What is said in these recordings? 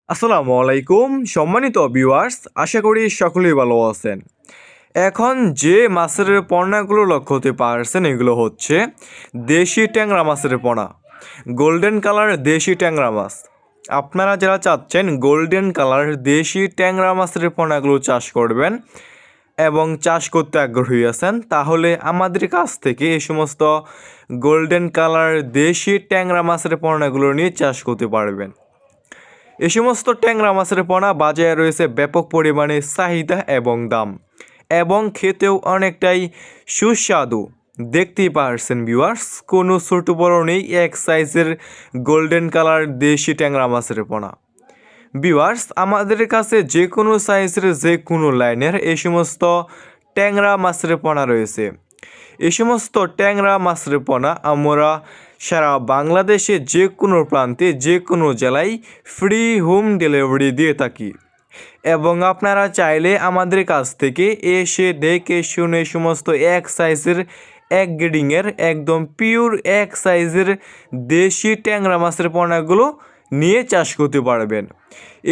আসসালামু আলাইকুম সম্মানিত ভিউয়ার্স, আশা করি সকলেই ভালো আছেন। এখন যে মাছের পোনাগুলো লক্ষ্য হতে পারছেন এগুলো হচ্ছে দেশি ট্যাংরা মাছের পোনা, গোল্ডেন কালার দেশি ট্যাংরা মাছ। আপনারা যারা চাচ্ছেন গোল্ডেন কালার দেশি ট্যাংরা মাছের পোনাগুলো চাষ করবেন এবং চাষ করতে আগ্রহী আছেন, তাহলে আমাদের কাছ থেকে এই সমস্ত গোল্ডেন কালার দেশি ট্যাংরা মাছের পোনাগুলো নিয়ে চাষ করতে পারবেন। এ সমস্ত ট্যাংরা মাছের পোনা বাজারে রয়েছে ব্যাপক পরিমাণে চাহিদা এবং দাম, এবং খেতেও অনেকটাই সুস্বাদু। দেখতেই পারছেন ভিউয়ার্স, কোনো ছোটো বড় নেই, এক সাইজের গোল্ডেন কালার দেশি ট্যাংরা মাছের পোনা। ভিউয়ার্স, আমাদের কাছে যে কোনো সাইজের যে কোনো লাইনের এই সমস্ত ট্যাংরা মাছের পোনা রয়েছে। এই সমস্ত ট্যাংরা মাছের পোনা আমরা সারা বাংলাদেশে যে কোনো প্রান্তে যে কোনো জেলায় ফ্রি হোম ডেলিভারি দিয়ে থাকি, এবং আপনারা চাইলে আমাদের কাছ থেকে এসে দেখে শুনে সমস্ত এক সাইজের এক গ্রেডিংয়ের একদম পিওর এক সাইজের দেশি ট্যাংরা মাছের পোনাগুলো নিয়ে চাষ করতে পারবেন।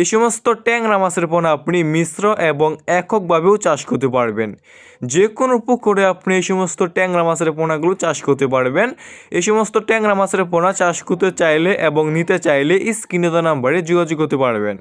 এই সমস্ত ট্যাংরা মাছের পোনা আপনি মিশ্র এবং এককভাবেও চাষ করতে পারবেন। যে কোনো পুকুরে আপনি এই সমস্ত ট্যাংরা মাছের পোনাগুলো চাষ করতে পারবেন। এই সমস্ত ট্যাংরা মাছের পোনা চাষ করতে চাইলে এবং নিতে চাইলে স্ক্রিনে দেওয়া নাম্বারে যোগাযোগ করতে পারবেন।